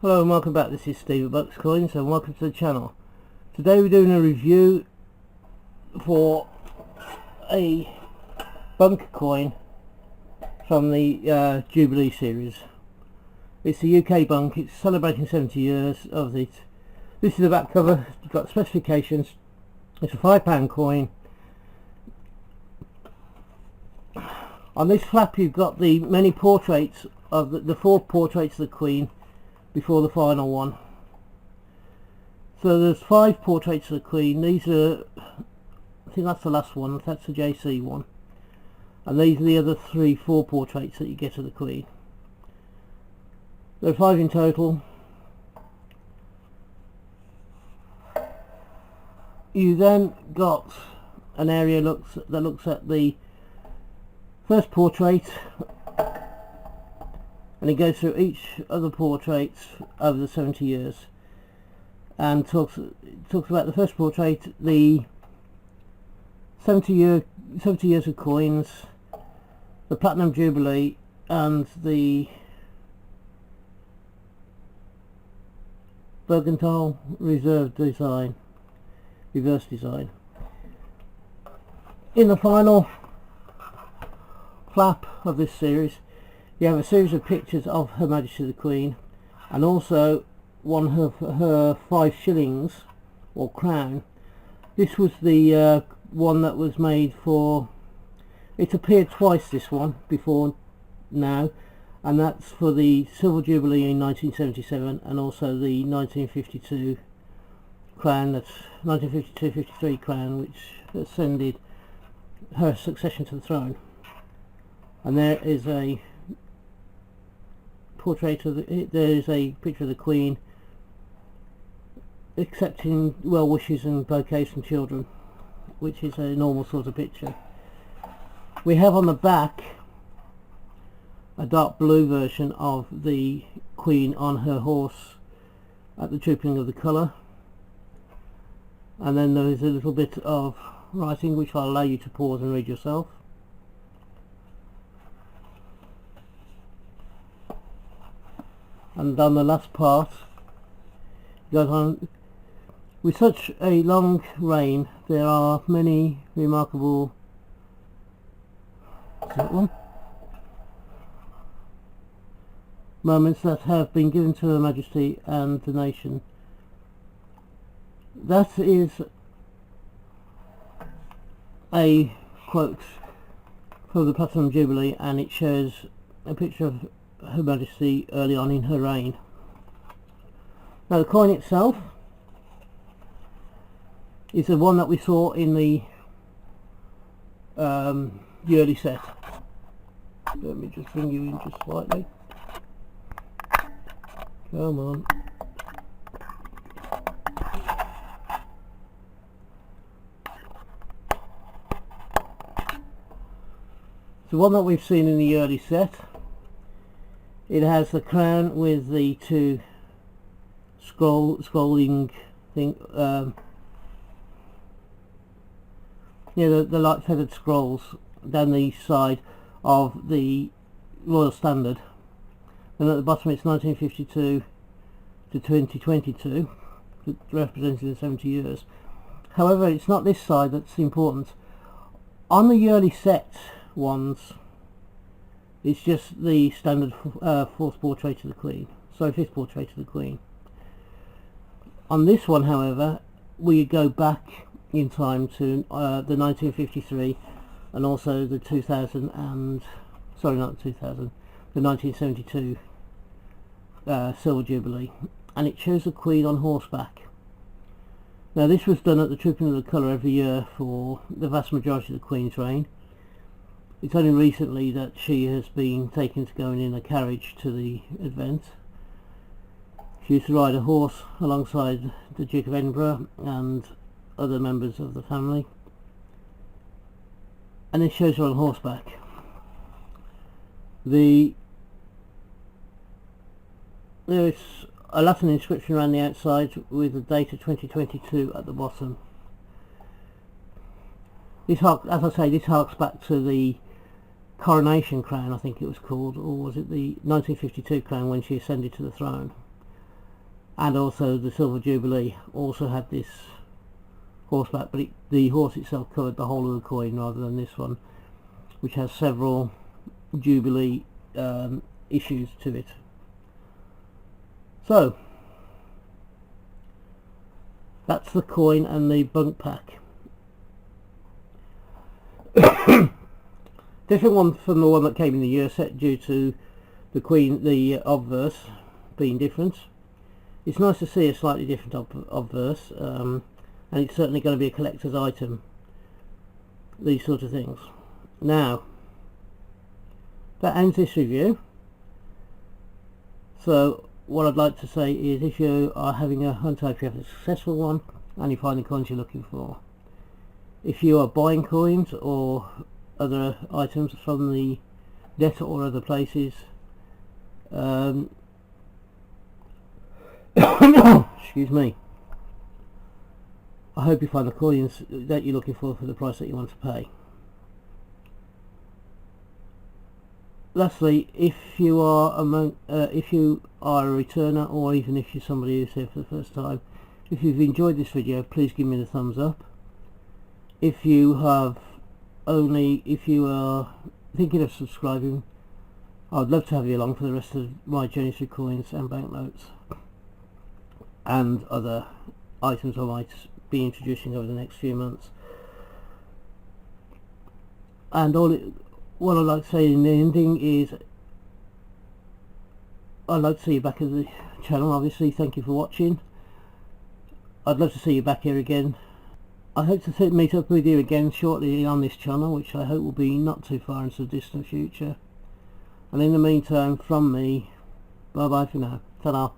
Hello and welcome back. This is Steve at Bucks Coins and welcome to the channel. Today we're doing a review for a Bunc coin from the Jubilee series. It's the UK Bunc. It's celebrating 70 years of it. This is the back cover. It's got specifications. It's a £5 coin. On this flap you've got the many portraits of the 4 portraits of the Queen before the final one. So there's 5 portraits of the Queen. These are, I think that's the last one, that's the JC one, and these are the other 4 portraits that you get of the Queen. There are 5 in total. You then got an area that looks at the first portrait, and it goes through each of the portraits over the 70 years and talks about the first portrait, the 70 years of coins, the Platinum Jubilee, and the Mercantile Reserve design, reverse design. In the final flap of this series you have a series of pictures of Her Majesty the Queen, and also one of her 5 shillings or crown. This was the one that was made for, it appeared twice, this one, before now, and that's for the Silver Jubilee in 1977 and also the 1952 crown, that's 1952-53 crown, which ascended her succession to the throne. And there is a portrait of there is a picture of the Queen accepting well wishes and bouquets from children, which is a normal sort of picture. We have on the back a dark blue version of the Queen on her horse at the drooping of the colour, and then there is a little bit of writing which I'll allow you to pause and read yourself. And on the last part goes on, with such a long reign there are many remarkable moments that have been given to Her Majesty and the nation. That is a quote from the Platinum Jubilee, and it shows a picture of Her Majesty early on in her reign. Now the coin itself is the one that we saw in the early set. Let me just bring you in just slightly. Come on. The one that we've seen in the early set. It has the crown with the 2 scrolling thing, the light feathered scrolls down the side of the Royal Standard, and at the bottom it's 1952 to 2022, representing the 70 years. However, it's not this side that's important. On the early set ones, it's just the standard 4th portrait of the Queen, sorry, 5th portrait of the Queen. On this one, however, we go back in time to the 1953 and also the 2000 and, sorry, not 2000, the 1972 Silver Jubilee, and it shows the Queen on horseback. Now this was done at the Trooping of the Colour every year for the vast majority of the Queen's reign. It's only recently that she has been taken to going in a carriage to the event. She used to ride a horse alongside the Duke of Edinburgh and other members of the family, and it shows her on horseback. There is a Latin inscription around the outside with the date of 2022 at the bottom. This, as I say, this harks back to the coronation crown, I think it was called, or was it the 1952 crown when she ascended to the throne. and also the Silver Jubilee also had this horseback, but the horse itself covered the whole of the coin rather than this one, which has several Jubilee issues to it. So that's the coin and the Bunc pack. Different one from the one that came in the year set due to the obverse being different. It's nice to see a slightly different obverse, and it's certainly going to be a collector's item, these sort of things. Now that ends this review. So what I'd like to say is, if you are having a hunt, if you have a successful one and you find the coins you're looking for, if you are buying coins or other items from the net or other places, excuse me, I hope you find the coins that you're looking for the price that you want to pay. Lastly, if you are a returner, or even if you're somebody who's here for the first time, if you've enjoyed this video, please give me the thumbs up. If you are thinking of subscribing, I'd love to have you along for the rest of my journey through coins and banknotes and other items I might be introducing over the next few months. And what I'd like to say in the ending is, I'd like to see you back at the channel. Obviously, thank you for watching. I'd love to see you back here again. I hope to meet up with you again shortly on this channel, which I hope will be not too far into the distant future. And in the meantime, from me, bye bye for now. Ta-da.